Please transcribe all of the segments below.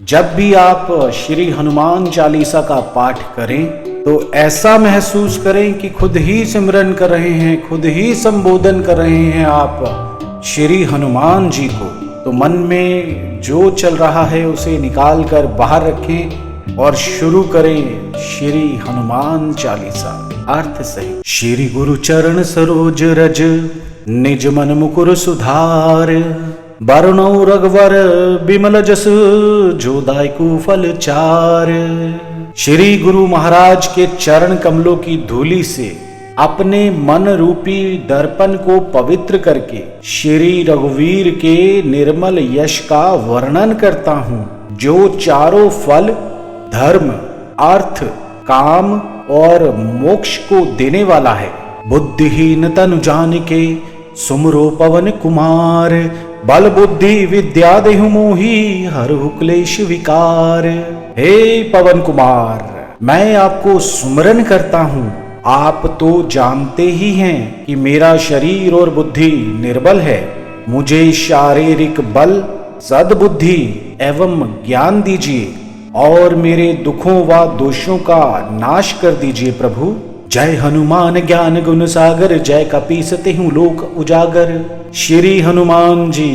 जब भी आप श्री हनुमान चालीसा का पाठ करें तो ऐसा महसूस करें कि खुद ही सिमरन कर रहे हैं, खुद ही संबोधन कर रहे हैं आप श्री हनुमान जी को। तो मन में जो चल रहा है उसे निकाल कर बाहर रखें और शुरू करें श्री हनुमान चालीसा अर्थ सही। श्री गुरु चरण सरोज रज निज मन मुकुर सुधार, बरनौ रघुवर बिमल जस जो दायकु फल चार। श्री गुरु महाराज के चरण कमलों की धूलि से अपने मन रूपी दर्पण को पवित्र करके श्री रघुवीर के निर्मल यश का वर्णन करता हूँ, जो चारों फल धर्म अर्थ काम और मोक्ष को देने वाला है। बुद्धिहीन तनु जानिके सुमरो पवन कुमार, बल बुद्धि विद्या देहु मोहि हरहु क्लेश विकार। हे पवन कुमार, मैं आपको सुमरन करता हूँ। आप तो जानते ही हैं कि मेरा शरीर और बुद्धि निर्बल है। मुझे शारीरिक बल सद्बुद्धि एवं ज्ञान दीजिए और मेरे दुखों व दोषों का नाश कर दीजिए प्रभु। जय हनुमान ज्ञान गुण सागर, जय कपीस तेहु लोक उजागर। श्री हनुमान जी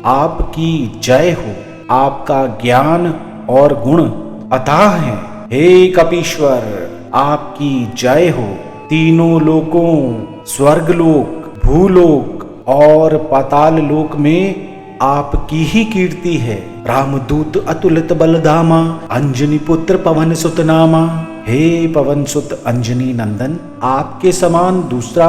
आपकी जय हो, आपका ज्ञान और गुण अथाह है। हे कपीश्वर आपकी जय हो। तीनों लोकों स्वर्ग लोक, भूलोक और पाताल लोक में आपकी ही कीर्ति है। रामदूत अतुलित बलधामा, अंजनी पुत्र पवन सुत नामा। हे पवन सुत अंजनी नंदन, आपके समान दूसरा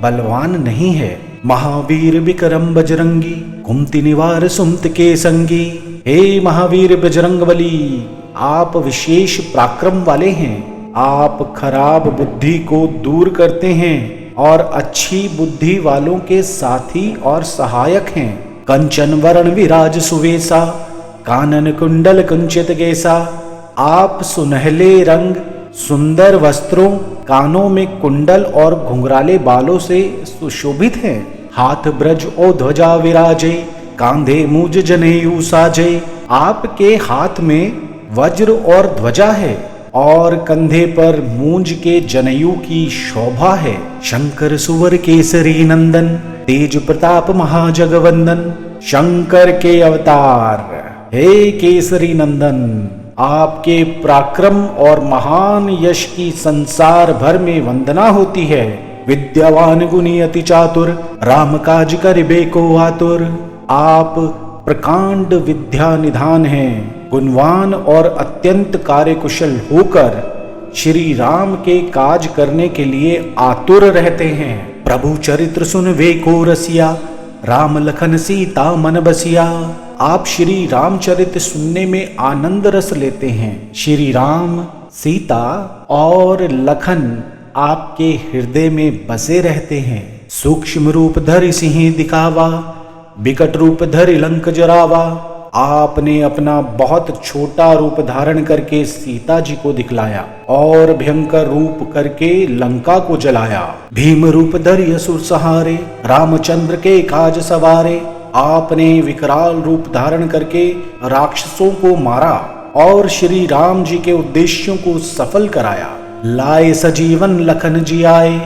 बलवान नहीं है। महावीर विक्रम बजरंगी, कुमति निवार सुमत के संगी। हे महावीर बजरंगबली, आप विशेष पराक्रम वाले हैं। आप खराब बुद्धि को दूर करते हैं और अच्छी बुद्धि वालों के साथी और सहायक हैं। कंचन वरण विराज सुवेसा, कानन कुंडल कुंचित गेसा। आप सुनहले रंग सुंदर वस्त्रों, कानों में कुंडल और घुंघराले बालों से सुशोभित हैं। हाथ ब्रज ओ ध्वजा विराजे, कांधे मूज जनेऊ साजे। आपके हाथ में वज्र और ध्वजा है और कंधे पर मूंज के जनेऊ की शोभा है। शंकर सुवर केसरी नंदन, तेज प्रताप महाजगवंदन। शंकर के अवतार हे केसरी नंदन, आपके पराक्रम और महान यश की संसार भर में वंदना होती है। विद्यावान गुणी अति चातुर, राम काज करिबे को आतुर। आप प्रकांड विद्या निधान हैं। गुणवान और अत्यंत कार्यकुशल होकर श्री राम के काज करने के लिए आतुर रहते हैं। प्रभु चरित्र सुन वे को रसिया, राम लखन सीता मन बसिया। आप श्री रामचरित सुनने में आनंद रस लेते हैं। श्री राम, सीता और लखन आपके हृदय में बसे रहते हैं। सूक्ष्म रूप धरि सिंह दिखावा, विकट रूप धरि लंक जरावा। आपने अपना बहुत छोटा रूप धारण करके सीता जी को दिखलाया और भयंकर रूप करके लंका को जलाया। भीम रूप धरि असुर सहारे, रामचंद्र के काज सवारे। आपने विकराल रूप धारण करके राक्षसों को मारा और श्री राम जी के उद्देश्यों को सफल कराया। लाए सजीवन लखन जी आए,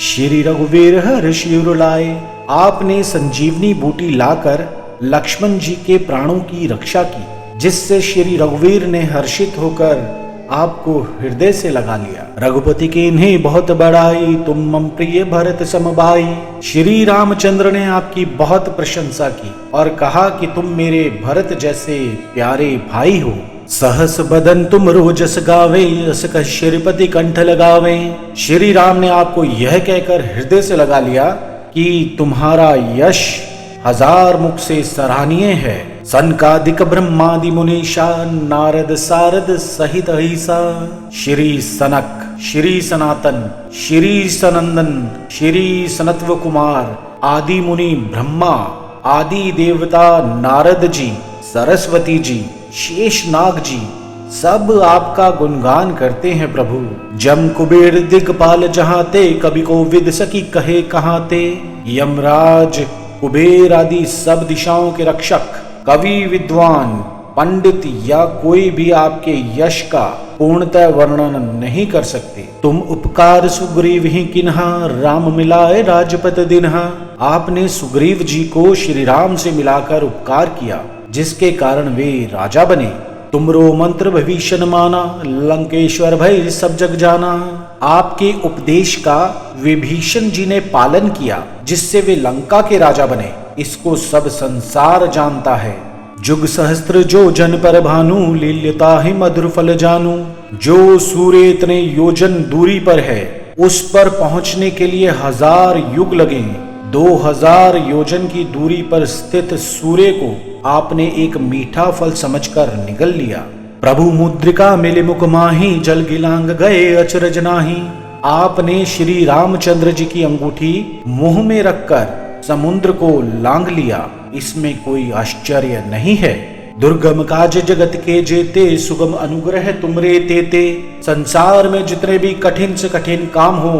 श्री रघुवीर हर्षि उर लाए। आपने संजीवनी बूटी लाकर लक्ष्मण जी के प्राणों की रक्षा की, जिससे श्री रघुवीर ने हर्षित होकर आपको हृदय से लगा लिया। रघुपति के इन्हें बहुत बड़ाई, तुम मम प्रिय भरत समभाई। श्री रामचंद्र ने आपकी बहुत प्रशंसा की और कहा कि तुम मेरे भरत जैसे प्यारे भाई हो। सहस बदन तुम रोजस गावे, अस कश्यपति कंठ लगावे। श्री राम ने आपको यह कहकर हृदय से लगा लिया कि तुम्हारा यश हजार मुख से सराहनीय है। सनकादिक ब्रह्मादि मुनीषा, नारद सारद सहित अहिसा। श्री सनक, श्री सनातन, श्री सनंदन, श्री सनत्व कुमार आदि मुनि ब्रह्मा, आदि देवता नारद जी, सरस्वती जी, शेषनाग जी सब आपका गुणगान करते हैं प्रभु। जम कुबेर दिगपाल जहाते, कवि को विद सकी कहे कहाते। यमराज कुबेर आदि सब दिशाओं के रक्षक, कवि विद्वान पंडित या कोई भी आपके यश का पूर्णतः वर्णन नहीं कर सकते। तुम उपकार सुग्रीव ही किन्हा, राम मिलाए राजपत दिन्हा। आपने सुग्रीव जी को श्री राम से मिलाकर उपकार किया, जिसके कारण वे राजा बने। तुमरो मंत्र विभीषण माना, लंकेश्वर भय सब जग जाना। आपके उपदेश का विभीषण जी ने पालन किया, जिससे वे लंका के राजा बने। इसको सब संसार जानता है। जुग सहस्त्र जो जन पर भानु, लील्यता ही मधुर फल जानू। जो सूर्य इतने योजन दूरी पर है, उस पर पहुंचने के लिए 1000 युग लगे। 2000 योजन की दूरी पर स्थित सूर्य को आपने एक मीठा फल समझकर निगल लिया। प्रभु मुद्रिका मिले मुख माही, जल गिलांग गए अचरज नाही। आपने श्री रामचंद्र जी की अंगूठी मुंह में रखकर समुद्र को लांग लिया। इसमें कोई आश्चर्य नहीं है। दुर्गम काज जगत के जेते, सुगम अनुग्रह तुमरे तेते। संसार में जितने भी कठिन से कठिन काम हो,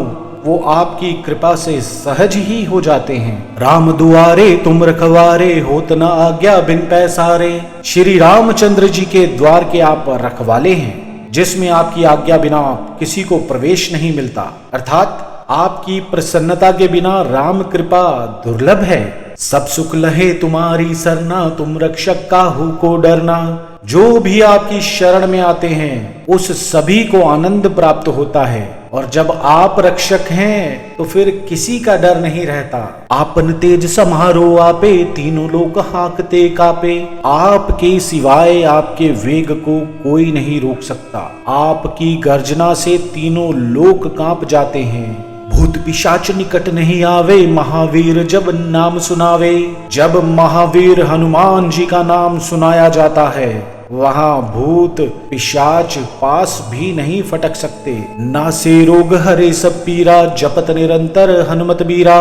वो आपकी कृपा से सहज ही हो जाते हैं। राम दुआरे तुम रखवारे, होत न आज्ञा बिन पैसारे। श्री रामचंद्र जी के द्वार के आप रखवाले हैं, जिसमें आपकी आज्ञा बिना किसी को प्रवेश नहीं मिलता। अर्थात आपकी प्रसन्नता के बिना राम कृपा दुर्लभ है। सब सुख लहे तुम्हारी सरना, तुम रक्षक काहू को डरना। जो भी आपकी शरण में आते हैं, उस सभी को आनंद प्राप्त होता है। और जब आप रक्षक हैं, तो फिर किसी का डर नहीं रहता। आपन तेज समारो आपे, तीनों लोग हाकते कापे। आपके सिवाय आपके वेग को कोई नहीं रोक सकता। आपकी गर्जना से तीनों लोक कांप जाते हैं। भूत पिशाच निकट नहीं आवे, महावीर जब नाम सुनावे। जब महावीर हनुमान जी का नाम सुनाया जाता है, वहाँ भूत पिशाच पास भी नहीं फटक सकते। नासे रोग हरे सब पीरा, जपत निरंतर हनुमत बीरा।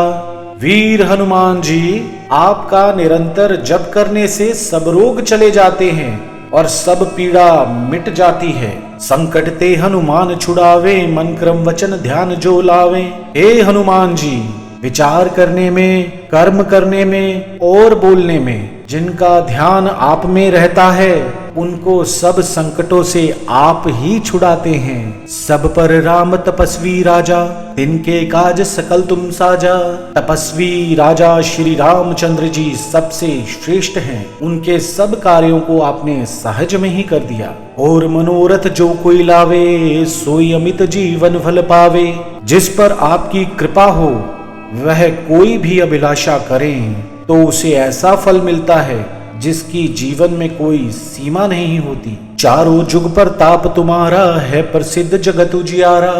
वीर हनुमान जी, आपका निरंतर जप करने से सब रोग चले जाते हैं और सब पीड़ा मिट जाती है। संकट ते हनुमान छुड़ावे, मन क्रम वचन ध्यान जो लावे। हे हनुमान जी, विचार करने में, कर्म करने में और बोलने में जिनका ध्यान आप में रहता है, उनको सब संकटों से आप ही छुड़ाते हैं। सब पर राम तपस्वी राजा, तिनके काज सकल तुम साजा। तपस्वी राजा श्री रामचंद्र जी सबसे श्रेष्ठ हैं। उनके सब कार्यों को आपने सहज में ही कर दिया। और मनोरथ जो कोई लावे, सोई अमित जीवन फल पावे। जिस पर आपकी कृपा हो, वह कोई भी अभिलाषा करें तो उसे ऐसा फल मिलता है जिसकी जीवन में कोई सीमा नहीं होती। चारों जुग पर ताप तुम्हारा है, प्रसिद्ध जगत उजियारा।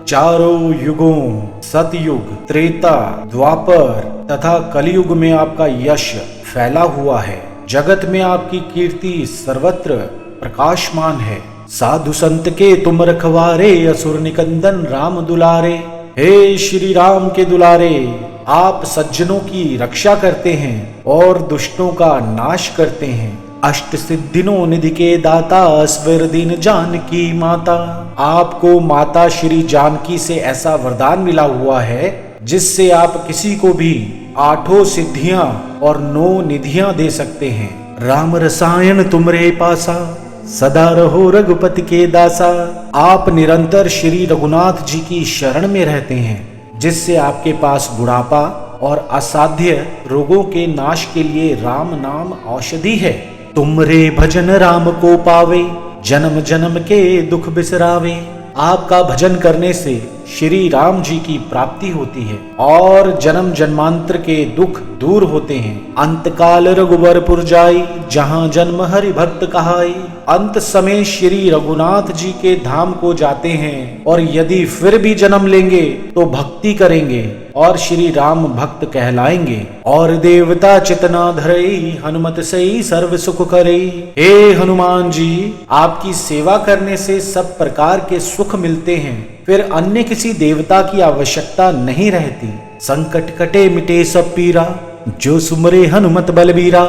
चारों युगों, सतयुग, त्रेता, द्वापर तथा कलयुग में आपका यश फैला हुआ है। जगत में आपकी कीर्ति सर्वत्र प्रकाशमान है। साधु संत के तुम रखवारे, असुर निकंदन राम दुलारे। हे श्री राम के दुलारे, आप सज्जनों की रक्षा करते हैं और दुष्टों का नाश करते हैं। अष्ट सिद्धिनों निधि के दाता, अस्वर दीन जानकी माता। आपको माता श्री जानकी से ऐसा वरदान मिला हुआ है, जिससे आप किसी को भी 8 सिद्धियां और 9 निधियां दे सकते हैं। राम रसायन तुमरे पासा, सदा रहो रघुपति के दासा। आप निरंतर श्री रघुनाथ जी की शरण में रहते हैं, जिससे आपके पास बुढ़ापा और असाध्य रोगों के नाश के लिए राम नाम औषधि है। तुमरे भजन राम को पावे, जन्म जन्म के दुख बिसरावे। आपका भजन करने से श्री राम जी की प्राप्ति होती है और जन्म जन्मांतर के दुख दूर होते हैं। अंतकाल रघुवरपुर जाई, जहाँ जन्म हरि भक्त कहाई। अंत समय श्री रघुनाथ जी के धाम को जाते हैं और यदि फिर भी जन्म लेंगे तो भक्ति करेंगे और श्री राम भक्त कहलाएंगे। और देवता चितना धरई, हनुमत सई सर्व सुख करई। हे हनुमान जी, आपकी सेवा करने से सब प्रकार के सुख मिलते हैं, फिर अन्य किसी देवता की आवश्यकता नहीं रहती। संकट कटे मिटे सब पीरा, जो सुमरे हनुमत बलबीरा।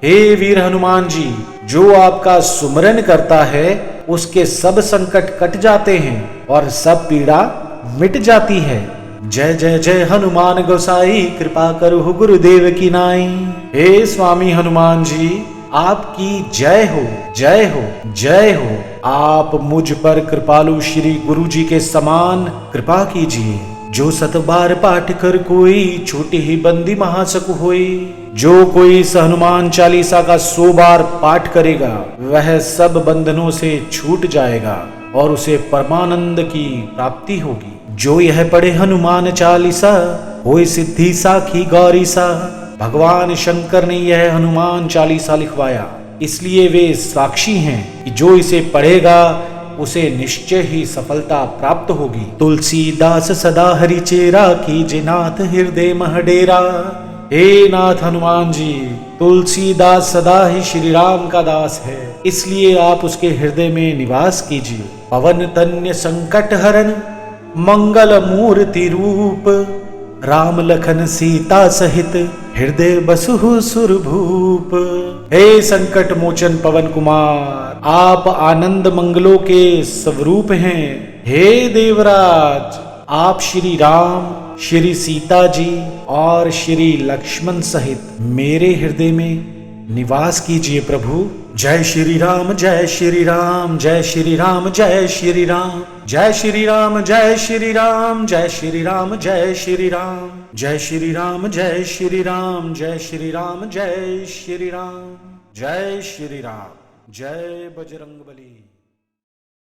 हे वीर हनुमान जी, जो आपका सुमरन करता है, उसके सब संकट कट जाते हैं और सब पीड़ा मिट जाती है। जय जय जय हनुमान गोसाई, कृपा करो गुरुदेव की नाई। हे स्वामी हनुमान जी, आपकी जय हो, जय हो, जय हो। आप मुझ पर कृपालु श्री गुरु जी के समान कृपा कीजिए। जो 7 बार पाठ कर कोई, छोटी ही बंदी महासकु होई। जो कोई इस हनुमान चालीसा का 100 बार पाठ करेगा, वह सब बंधनों से छूट जाएगा और उसे परमानंद की प्राप्ति होगी। जो यह पढ़े हनुमान चालीसा, होए सिद्धि साखी गौरी सा। भगवान शंकर ने यह हनुमान चालीसा लिखवाया, इसलिए वे साक्षी हैं कि जो इसे पढ़ेगा उसे निश्चय ही सफलता प्राप्त होगी। तुलसीदास सदा हरि चेरा, कीजे नाथ हृदय मह डेरा। हे नाथ हनुमान जी, तुलसीदास सदा ही श्री राम का दास है, इसलिए आप उसके हृदय में निवास कीजिए। पवन तन्य संकट हरन, मंगल मूर्ति रूप। राम लखन सीता सहित, हृदय बसहु सुरभूप। हे संकट मोचन पवन कुमार, आप आनंद मंगलों के स्वरूप हैं। हे देवराज, आप श्री राम, श्री सीता जी और श्री लक्ष्मण सहित मेरे हृदय में निवास कीजिए प्रभु। जय श्री राम, जय श्री राम, जय श्री राम, जय श्री राम, जय श्री राम, जय श्री राम, जय श्री राम, जय श्री राम, जय श्री राम, जय श्री राम, जय श्री राम, जय श्री राम, जय श्री राम, जय बजरंगबली।